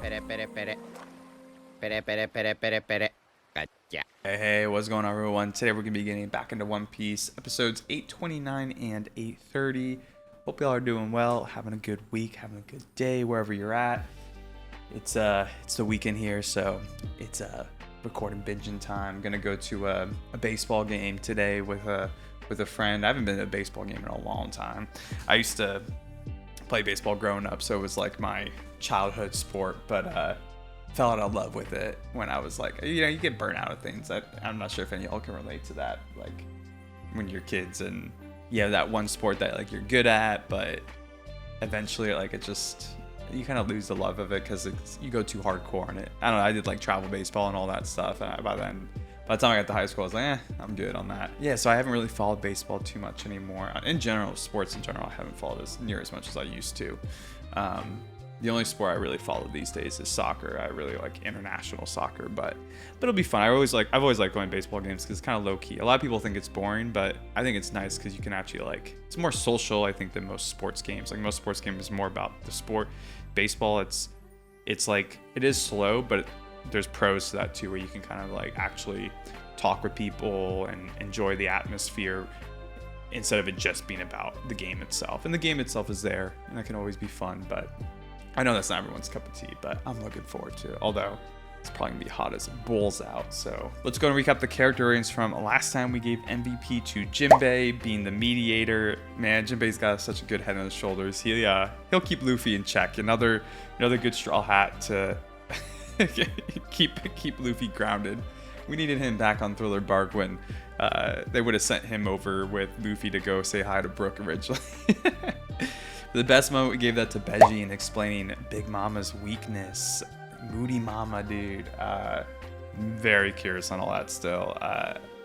Pere, pere, pere. Pere, pere, pere, pere, pere. Gotcha. Hey, what's going on, everyone? Today we're going to be getting back into One Piece, episodes 829 and 830. Hope y'all are doing well, having a good week, having a good day wherever you're at. It's the weekend here, so it's recording binging time. Gonna go to a baseball game today with a friend. I haven't been to a baseball game in a long time. I used to play baseball growing up, so it was like my childhood sport, but fell out of love with it when I was like, you get burnt out of things. I'm not sure if any of y'all can relate to that, like when you're kids and you have that one sport that like you're good at, but eventually like it just, you kind of lose the love of it because you go too hardcore on it. I don't know, I did like travel baseball and all that stuff, and by the time I got to high school, I was like, I'm good on that. Yeah, so I haven't really followed baseball too much anymore. In general, sports in general, I haven't followed near as much as I used to. The only sport I really follow these days is soccer. I really like international soccer, but it'll be fun. I've always liked going to baseball games because it's kind of low key. A lot of people think it's boring, but I think it's nice because you can actually it's more social, I think, than most sports games. Like most sports games is more about the sport. Baseball, it's like, it is slow, but there's pros to that too, where you can kind of like actually talk with people and enjoy the atmosphere instead of it just being about the game itself. And the game itself is there, and that can always be fun, but I know that's not everyone's cup of tea, but I'm looking forward to it. Although it's probably gonna be hot as bulls out. So let's go and recap the character ratings from last time. We gave MVP to Jinbei, being the mediator. Man, Jinbei's got such a good head on his shoulders. He'll keep Luffy in check. Another good straw hat to keep Luffy grounded. We needed him back on Thriller Bark when they would have sent him over with Luffy to go say hi to Brook originally. The best moment, we gave that to Beji in explaining Big Mama's weakness. Moody Mama, dude. Very curious on all that still.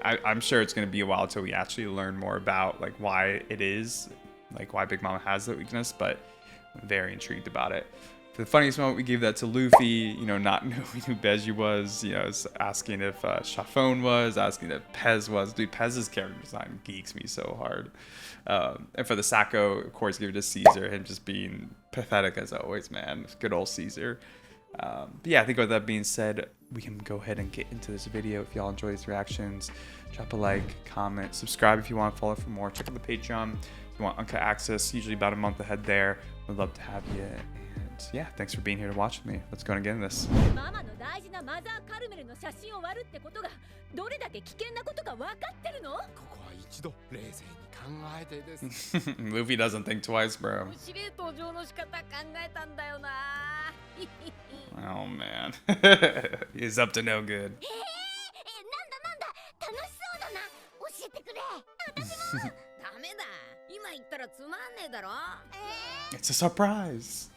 I'm sure it's going to be a while until we actually learn more about like why it is, like why Big Mama has that weakness, but I'm very intrigued about it. For the funniest moment, we gave that to Luffy, not knowing who Beji was, asking if Chiffon was, asking if Pez was. Dude, Pez's character design geeks me so hard. And for the Sacco, of course, give it to Caesar, him just being pathetic as always, man. Good old Caesar. But yeah, I think with that being said, we can go ahead and get into this video. If y'all enjoy these reactions, drop a like, comment, subscribe if you want to follow for more. Check out the Patreon if you want uncut access, usually about a month ahead there. We'd love to have you. And yeah, thanks for being here to watch with me. Let's go and get into this. Luffy doesn't think twice, bro. Oh man. He's up to no good. It's a surprise.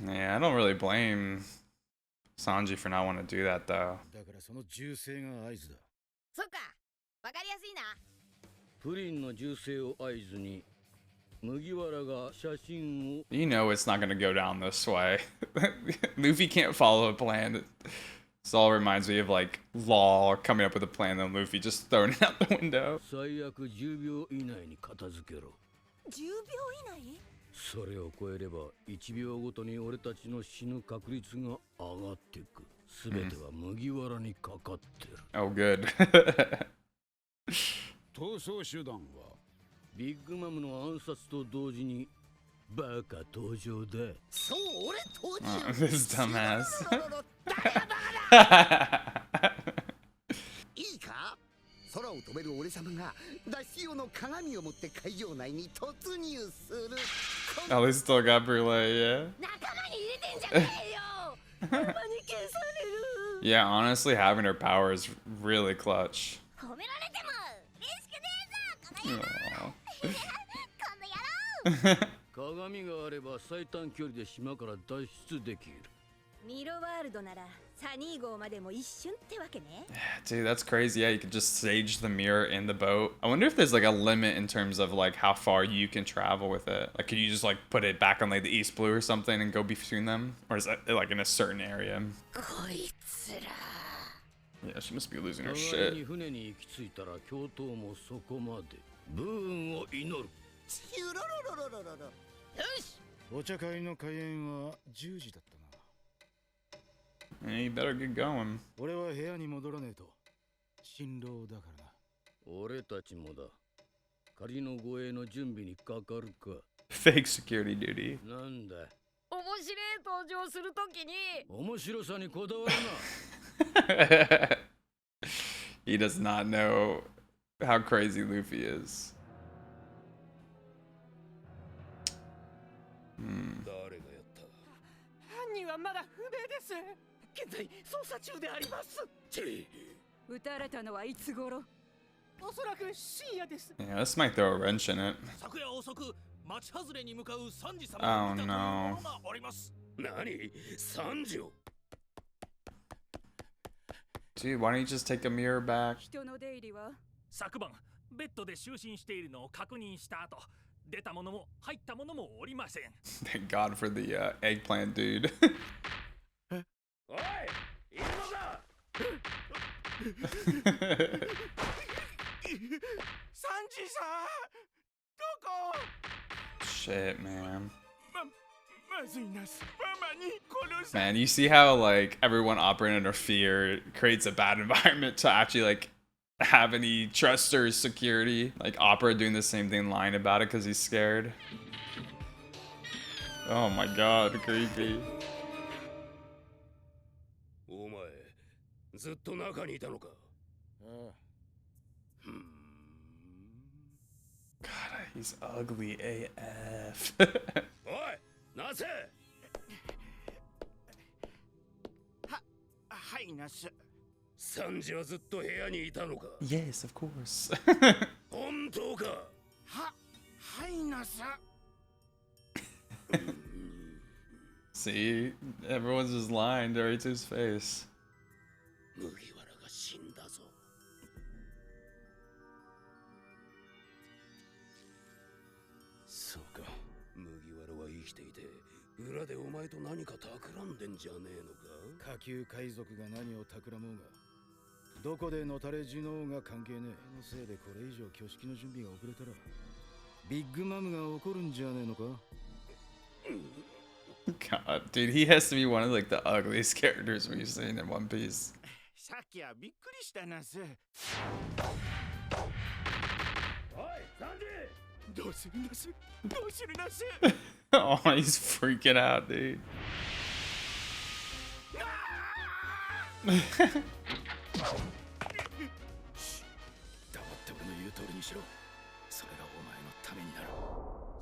Yeah, I don't really blame Sanji for not wanting to do that though. It's not gonna go down this way. Luffy can't follow a plan. This all reminds me of like Law coming up with a plan, then Luffy just throwing it out the window. Oh, good. This dumbass. Oh, they still got Brulee, yeah. Yeah, honestly, having her power is really clutch. ミロワールドならサニー号までも一瞬ってわけね。 Dude, that's crazy. Yeah, you could just stage the mirror in the boat. I wonder if there's like a limit in terms of like how far you can travel with it. Like, could you just like put it back on like the East Blue or something and go between them? Or is that like in a certain area? こいつら。 Yeah, she must be losing her shit. 船に行き着いたら教頭もそこまで武運を祈る。チュロロロロロロロ。よし。お茶会の開演は10時だったな。 Yeah, you better get going. 俺は部屋に戻らねえと。新郎だからな。俺たちもだ。仮の護衛の準備にかかるか。Fake security duty. なんだ。面白い登場するときに。面白さにこだわるな。He does not know how crazy Luffy is. 誰がやった。犯人はまだ不明です。現在捜査中であります。撃たれたのはいつ頃？おそらく深夜です。 Yeah, this might throw a wrench in it. 昨夜遅く町外れに向かう三次 Oh 様を見たという no. 者がおります。何？三条。 Dude, why don't you just take a mirror back? 人の出入りは？昨晩ベッドで就寝しているのを確認した後、出たものも入ったものもおりません。 Thank God for the eggplant dude. おい、いるのか。三次さん、どこ？ Shit, man. まずいなす。ママに殺す。 Man, you see how like everyone operating under fear creates a bad environment to actually like have any trust or security. Like Opera doing the same thing, lying about it because he's scared. Oh my God, creepy. お前、ずっと中にいたのか。ああ。 God, he's ugly AF. おい、なせ。はいなす。三次はずっと部屋にいたのか。 Yes, of course. 本当か。はいなす。 See, everyone's just lying to his face. 麦わらが死んだぞ。そうか、麦わらは生きていて、裏でお前と何か企んでんじゃねえのか。下級海賊が何を企もうが、どこでのたれ死のうが関係ねえ。のせいでこれ以上挙式の準備が遅れたら、ビッグマムが怒るんじゃねえのか。 God, dude, he has to be one of like the ugliest characters we've seen in One Piece. さっきはびっくりしたなす。おい、三次。どうするなす。どうするなす。 Oh, he's freaking out, dude. 黙って俺の言う通りにしろ。それがお前のためになる。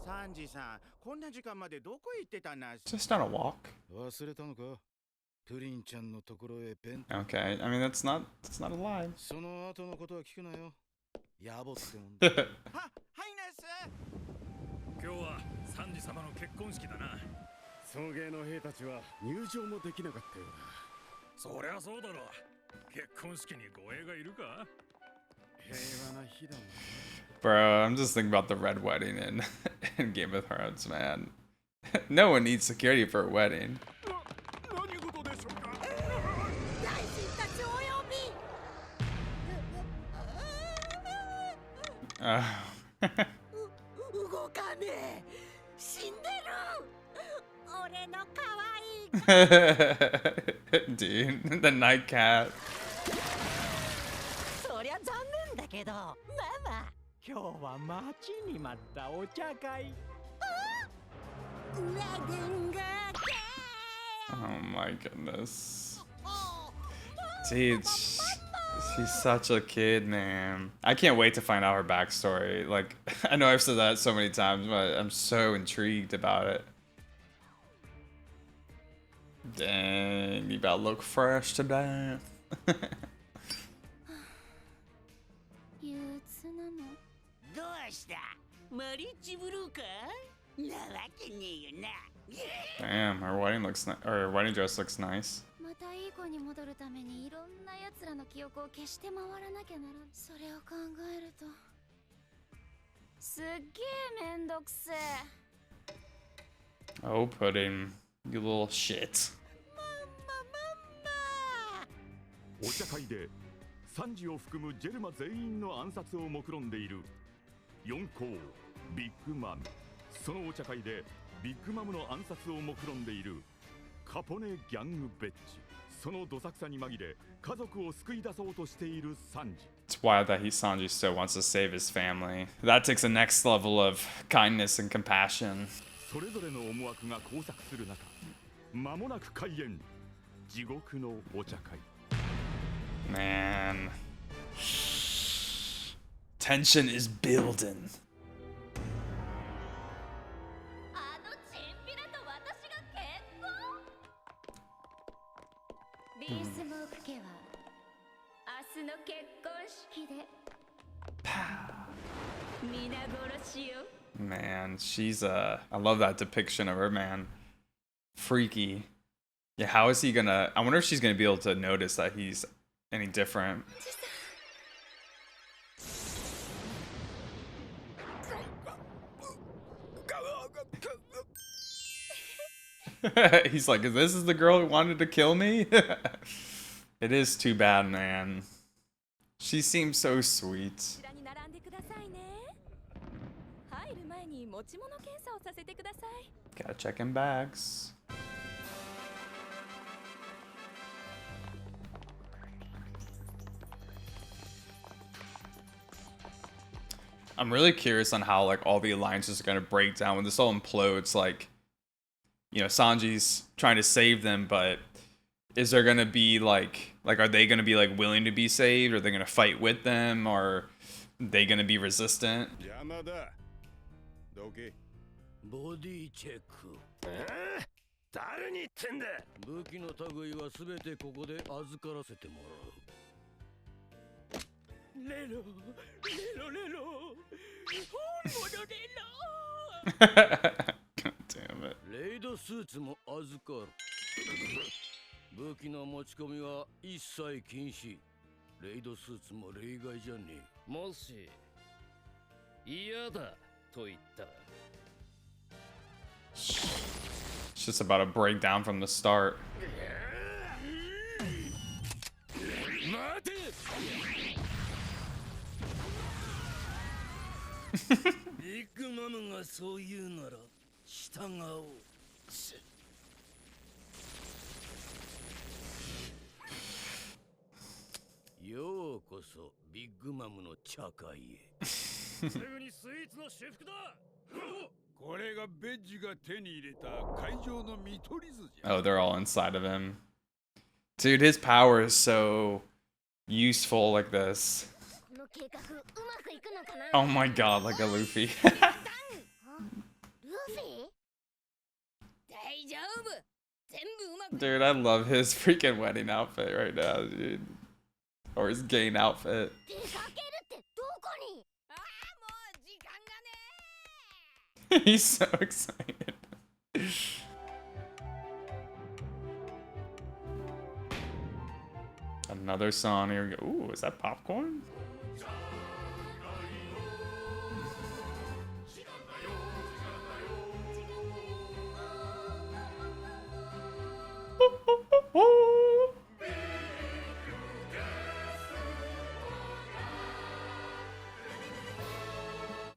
サンジさん、こんな時間までどこ行ってたなす。 Just on a walk. 忘れたのか。プリンちゃんのところへペン。 Okay, I mean that's not a lie. その後のことは聞くなよ。野暮ってもんだ。はいなす。今日は三次様の結婚式だな。送迎の兵たちは入場もできなかったようだ。そりゃそうだろう。結婚式に護衛がいるか。平和な日だもん。 Bro, I'm just thinking about the red wedding in Game of Thrones, man. No one needs security for a wedding. 何事でしょうか。大臣たちお呼び。 動かねえ。死んでる。俺の可愛い。 Dude, the night cat. そりゃ残念だけど、ママ。今日は待ちに待ったお茶会。ウェディング Oh my goodness. Dude, she's such a kid, man. I can't wait to find out her backstory. Like, I know I've said that so many times, but I'm so intrigued about it. Dang, you about look fresh to death. 憂鬱なの。どうした？マリッジブルーか？なわけねえよな。Damn, her wedding looks or her wedding dress looks nice. またいい子に戻るためにいろんな奴らの記憶を消して回らなきゃならん。それを考えるとすっげえめんどくせえ。 Oh, Pudding, you little shit. お茶会でサンジを含むジェルマ全員の暗殺を目論んでいる四皇ビッグマム。そのお茶会でビッグマムの暗殺を目論んでいるカポネギャングベッジ。そのどさくさに紛れ家族を救い出そうとしているサンジ。 It's wild that Sanji still wants to save his family. That takes a next level of kindness and compassion. それぞれの思惑が交錯する中、間もなく開演。地獄のお茶会。 Man. Tension is building. あのチンピラと私が結婚。ビースモーク家は明日の結婚式で皆殺しよ。 Man, she's I love that depiction of her, man. Freaky. Yeah, how is he gonna... I wonder if she's gonna be able to notice that he's any different. He's like, this is the girl who wanted to kill me? It is too bad, man. She seems so sweet. こちらに並んでくださいね。入る前に持ち物検査をさせてください。 Gotta check in bags. I'm really curious on how like all the alliances are gonna break down when this all implodes. Like, you know, Sanji's trying to save them, but is there gonna be like are they gonna be like willing to be saved? Are they gonna fight with them? Or are they gonna be resistant? 邪魔だ。どけ。ボディチェック。誰に言ってんだ。武器の類はすべてここで預からせてもらう。レロ、レロレロ、本物レロ。God damn it. レイドスーツも預かる。武器の持ち込みは一切禁止。レイドスーツも例外じゃねえ。もし嫌だと言ったら。It's just about to break down from the start. 待て。ビッグマムがそう言うなら従おう。ようこそビッグマムの茶会へ。すぐにスイーツの至福だ。これがベッジが手に入れた会場の見取り図じゃ。 Oh, they're all inside of him. Dude, his power is so useful like this. この計画うまくいくのかな。 Oh my god, like a Luffy. ルフィ？大丈夫。全部うまく。 Dude, I love his freaking wedding outfit right now, dude. Or his gain outfit. 出かけるってどこに？ああ、もう時間がね。 He's so excited. Another song. Here we go. Ooh, is that popcorn?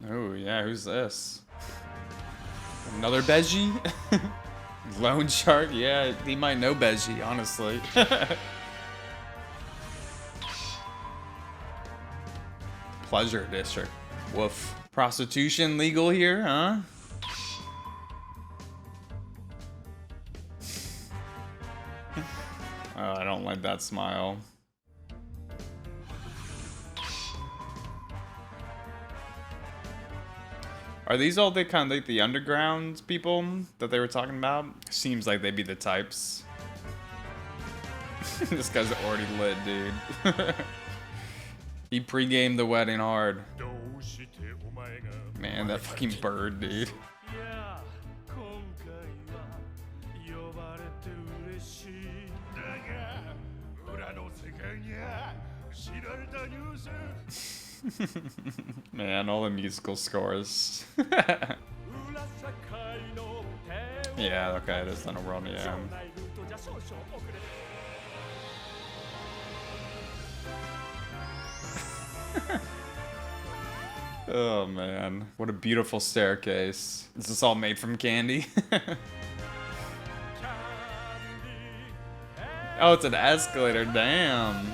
Oh yeah, who's this? Another Beji? Lone Shark? Yeah, he might know Beji, honestly. Pleasure District. Woof. Prostitution legal here, huh? Oh, I don't like that smile. Are these all the kind of like the underground people that they were talking about? Seems like they'd be the types. This guy's already lit, dude. He pre-gamed the wedding hard. Man, that fucking bird, dude. Man, all the musical scores. Yeah, okay, it is on a world, yeah. Oh man, what a beautiful staircase. Is this all made from candy? Oh, it's an escalator, damn.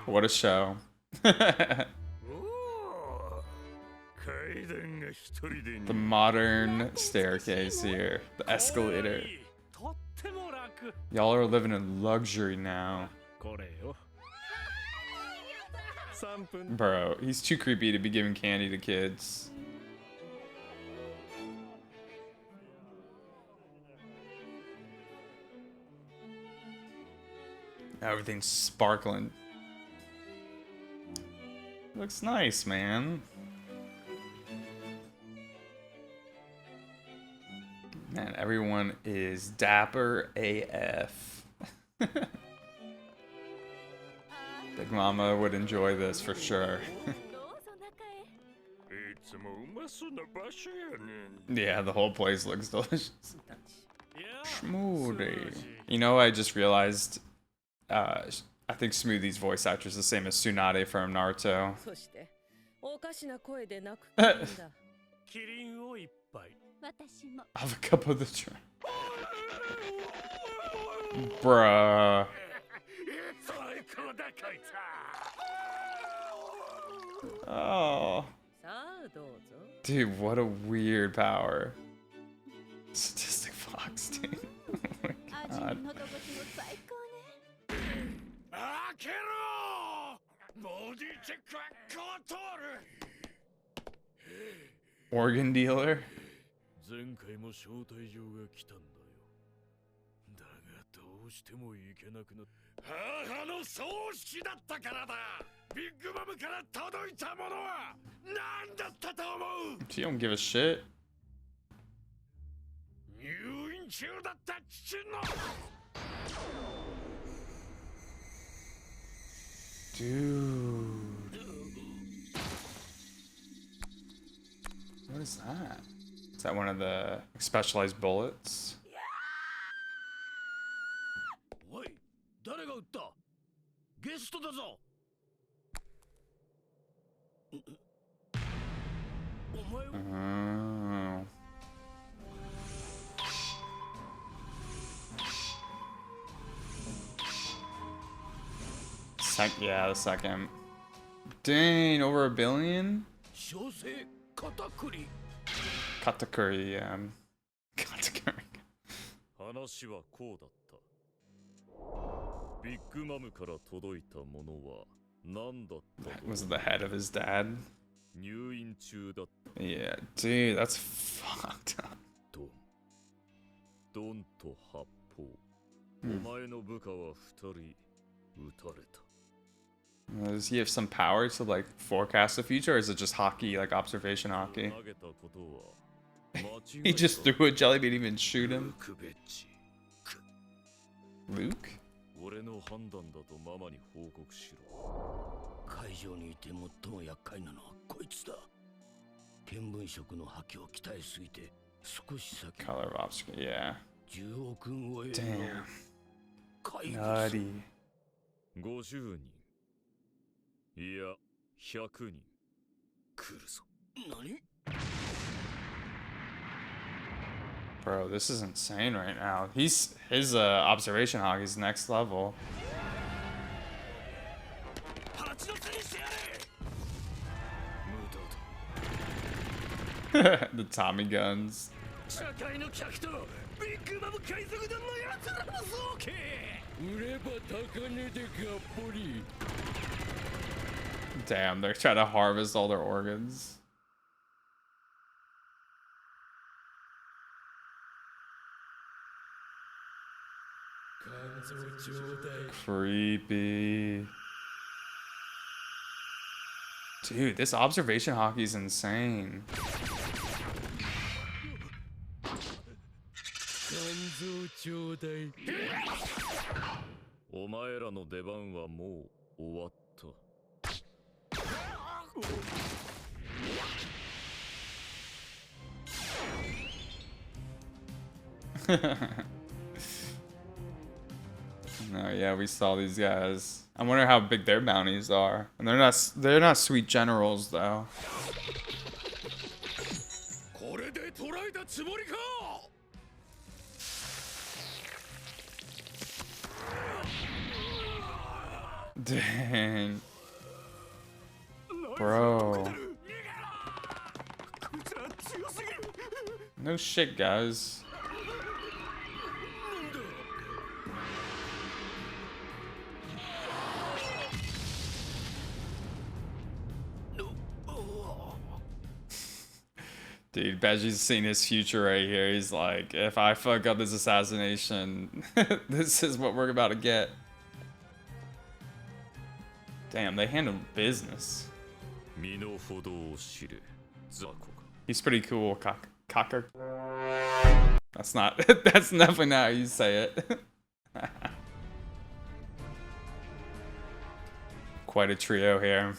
What a show. The modern staircase here, the escalator. Y'all are living in luxury now. Bro, he's too creepy to be giving candy to kids. Everything's sparkling. Looks nice, man. Man, everyone is dapper AF. Big Mama would enjoy this for sure. Yeah, the whole place looks delicious. Smoothie. You know, I just realized, I think Smoothie's voice actor is the same as Tsunade from Naruto. I'll have a cup of the drink. Bruh. Oh. Dude, what a weird power. Sadistic fox, dude. Oh my god. Organ dealer? She don't give a shit. Dude. What is that? Is that one of the specialized bullets? Oh. Yeah, the second. Dang, over 1 billion? KATAKURI, KATAKURI. That was the head of his dad? Yeah, dude, that's fucked up. Does he have some power to like forecast the future, or is it just hockey, like observation hockey? He just threw a jelly bean, even shoot him. Luke? Color of obscure, yeah. Damn. Nutty. Bro, this is insane right now. His observation hockey's next level. The Tommy guns. Damn, they're trying to harvest all their organs. Creepy. Dude, this observation hockey is insane. ちょうだい。お前らの出番はもう終わった。No, yeah, we saw these guys. I wonder how big their bounties are. And they're not sweet generals though. これで捕らえたつもりか。Dang. Bro. No shit, guys. Dude, Beji's seen his future right here. He's like, if I fuck up this assassination, this is what we're about to get. Damn, they handled business. He's pretty cool, Cocker. That's not, that's definitely not how you say it. Quite a trio here.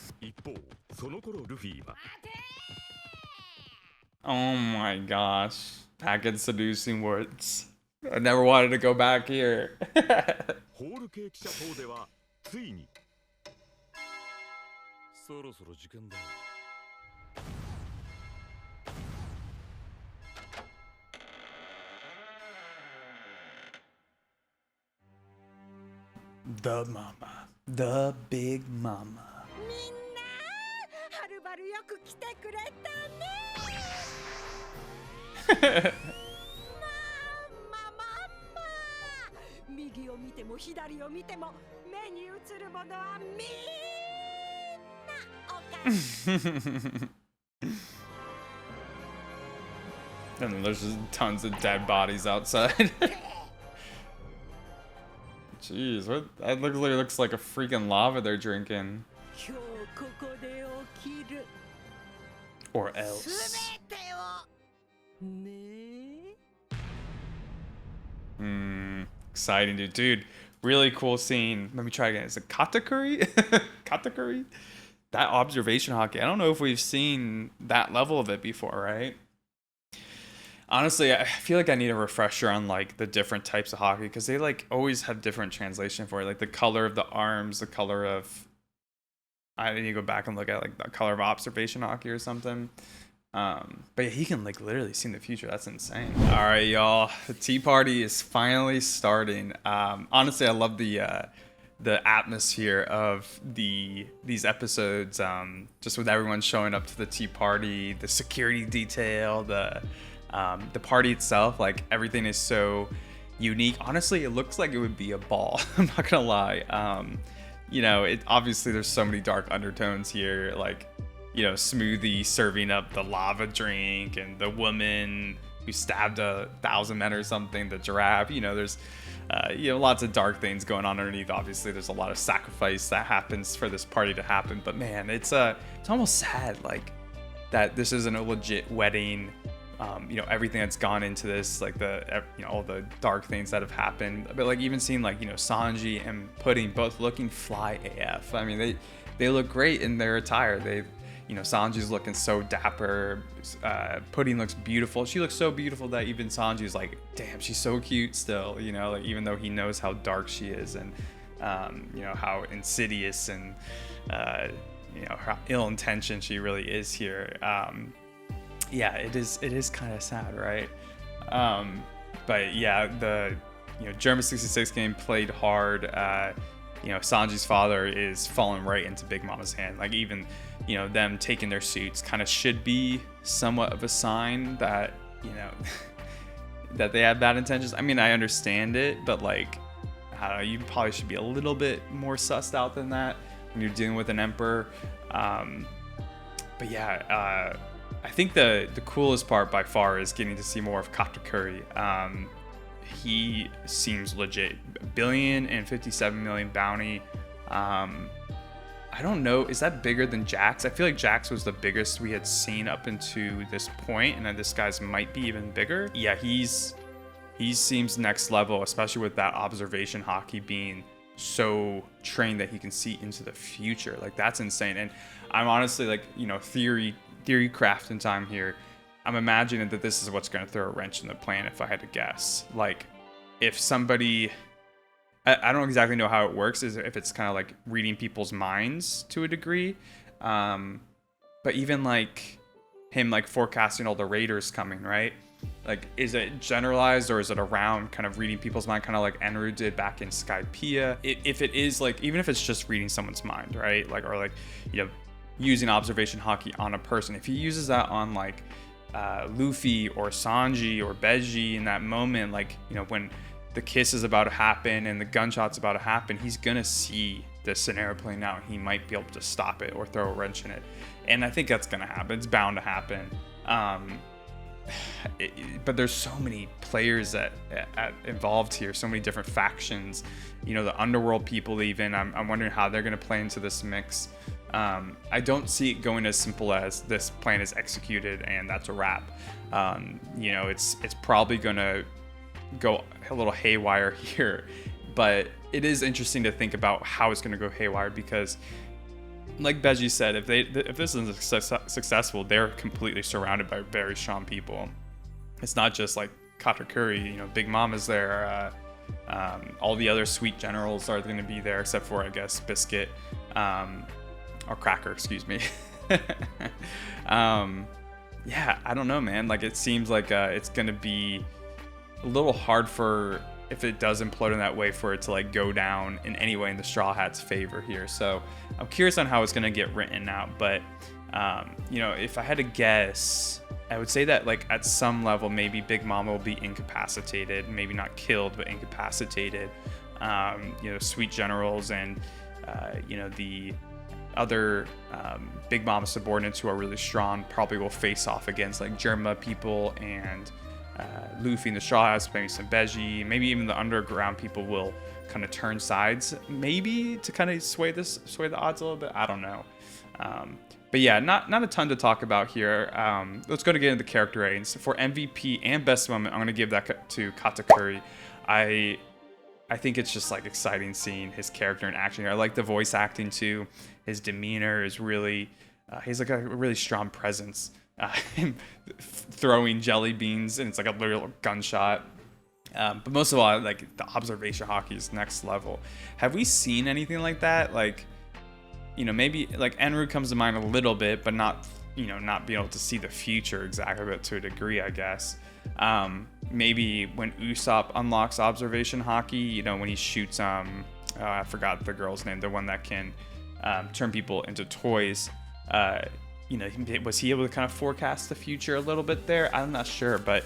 Oh my gosh. Packet seducing words. I never wanted to go back here. The mama. The big mama. And then there's just tons of dead bodies outside. Jeez, what? That literally looks like a freaking lava they're drinking. Or else. Exciting, dude. Dude, really cool scene. Let me try again. Is it KATAKURI? KATAKURI? That observation hockey. I don't know if we've seen that level of it before, right? Honestly, I feel like I need a refresher on like the different types of hockey because they like always have different translation for it. Like the color of the arms, the color of... I need to go back and look at like the color of observation hockey or something. But yeah, he can like literally see in the future. That's insane. All right, y'all. The tea party is finally starting. Honestly, I love the atmosphere of these episodes. Just with everyone showing up to the tea party, the security detail, the party itself, like everything is so unique. Honestly, it looks like it would be a ball. I'm not gonna lie. You know, obviously there's so many dark undertones here, like, you know, Smoothie serving up the lava drink and the woman who stabbed 1,000 men or something, the giraffe. You know, there's you know, lots of dark things going on underneath. Obviously there's a lot of sacrifice that happens for this party to happen, but man, it's almost sad like that this isn't a legit wedding. You know, everything that's gone into this, like you know, all the dark things that have happened, but like even seeing like, you know, Sanji and Pudding both looking fly AF. I mean, they look great in their attire. You know, Sanji's looking so dapper. Pudding looks beautiful. She looks so beautiful that even Sanji's like, damn, she's so cute still, you know, like even though he knows how dark she is and you know, how insidious and you know, how ill-intentioned she really is here. Yeah, it is kind of sad, right? But yeah, the, you know, German 66 game played hard. You know, Sanji's father is falling right into Big Mama's hand. Like even, you know, them taking their suits kind of should be somewhat of a sign that, you know, that they have bad intentions. I mean, I understand it, but like, I don't know, you probably should be a little bit more sussed out than that when you're dealing with an emperor. But yeah, I think the coolest part by far is getting to see more of KATAKURI. He seems legit. $1,057,000,000 bounty. I don't know, is that bigger than Jax? I feel like Jax was the biggest we had seen up into this point, and then this guy's might be even bigger. Yeah, he's he seems next level, especially with that observation hockey being so trained that he can see into the future. Like, that's insane. And I'm honestly, like, you know, theory crafting time here. I'm imagining that this is what's going to throw a wrench in the plan if I had to guess. Like, if somebody, I don't exactly know how it works, is if it's kind of like reading people's minds to a degree. But even like him like forecasting all the raiders coming, right? Like, is it generalized, or is it around kind of reading people's mind, kind of like Enru did back in Skypiea? If it is, like, even if it's just reading someone's mind, right? Like, or like, you know, using observation hockey on a person. If he uses that on like Luffy or Sanji or Beji in that moment, like, you know, when the kiss is about to happen and the gunshot's about to happen, he's gonna see this scenario playing out. He might be able to stop it or throw a wrench in it. And I think that's gonna happen. It's bound to happen. But there's so many players that involved here, so many different factions, you know, the underworld people even. I'm wondering how they're going to play into this mix. I don't see it going as simple as this plan is executed and that's a wrap. You know, it's probably going to go a little haywire here, but it is interesting to think about how it's going to go haywire, because like Beji said, if this is successful, they're completely surrounded by very strong people. It's not just like Katakuri, you know, Big Mom is there. All the other sweet generals are going to be there, except for, I guess, Biscuit, or Cracker, excuse me. Yeah, I don't know, man. Like, it seems like it's going to be a little hard for, if it does implode in that way, for it to like go down in any way in the Straw Hats' favor here. So I'm curious on how it's going to get written out. But, you know, if I had to guess, I would say that like at some level, maybe Big Mama will be incapacitated, maybe not killed, but incapacitated. You know, sweet generals and, you know, the other Big Mama subordinates who are really strong probably will face off against like Germa people and Luffy and the Straw Hats, maybe some Beji, maybe even the underground people will kind of turn sides, maybe to kind of sway the odds a little bit. I don't know. But yeah, not a ton to talk about here. Let's go to get into the character ratings. For MVP and best moment, I'm going to give that to Katakuri. I think it's just like exciting seeing his character in action here. I like the voice acting too. His demeanor is really, he's like a really strong presence. Him throwing jelly beans and it's like a little gunshot. But most of all, like the observation hockey is next level. Have we seen anything like that? Like, you know, maybe like Enru comes to mind a little bit, but not, you know, not being able to see the future exactly, but to a degree, I guess. Maybe when Usopp unlocks observation hockey, you know, when he shoots, I forgot the girl's name, the one that can turn people into toys. You know, was he able to kind of forecast the future a little bit there? I'm not sure, but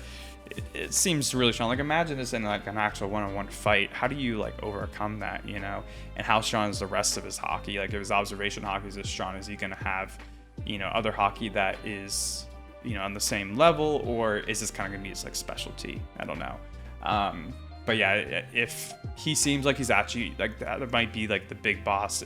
it seems really strong. Like, imagine this in like an actual one-on-one fight. How do you like overcome that, you know? And how strong is the rest of his hockey? Like, if his observation hockey is as strong, is he going to have, you know, other hockey that is, you know, on the same level, or is this kind of going to be his like specialty? I don't know. But yeah, if he seems like he's actually like that might be like the big boss.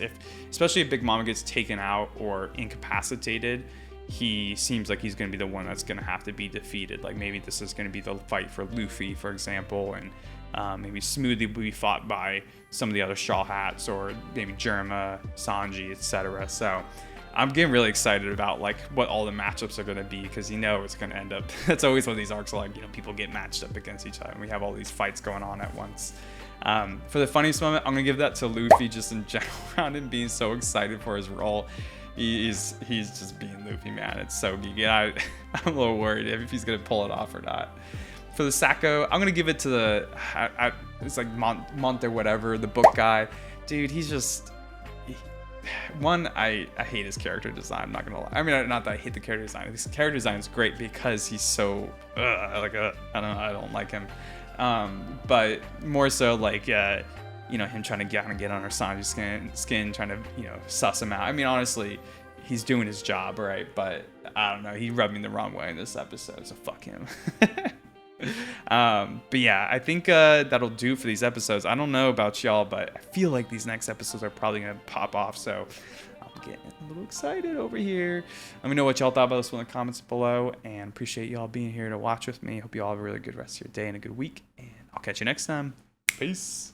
Especially if Big Mama gets taken out or incapacitated, he seems like he's going to be the one that's going to have to be defeated. Like, maybe this is going to be the fight for Luffy, for example, and maybe Smoothie will be fought by some of the other Straw Hats, or maybe Germa, Sanji, etc. So I'm getting really excited about like what all the matchups are going to be, because you know it's going to end up. That's always one of these arcs, like, you know, people get matched up against each other, and we have all these fights going on at once. For the funniest moment, I'm going to give that to Luffy, just in general, around him being so excited for his role. He's just being Luffy, man. It's so geeky. I'm a little worried if he's going to pull it off or not. For the Sacco, I'm going to give it to the, it's like Monte whatever, the book guy. Dude, he's just, one, I hate his character design, I'm not gonna lie. I mean, not that I hate the character design. His character design is great because he's so I don't like him. But more so like you know, him trying to get on our Sanji's skin, trying to, you know, suss him out. I mean, honestly, he's doing his job, right? But I don't know, he rubbed me the wrong way in this episode, so fuck him. But yeah, I think that'll do for these episodes. I don't know about y'all, but I feel like these next episodes are probably gonna pop off, so I'm getting a little excited over here. Let me know what y'all thought about this one in the comments below, and appreciate y'all being here to watch with me. Hope you all have a really good rest of your day and a good week, and I'll catch you next time. Peace.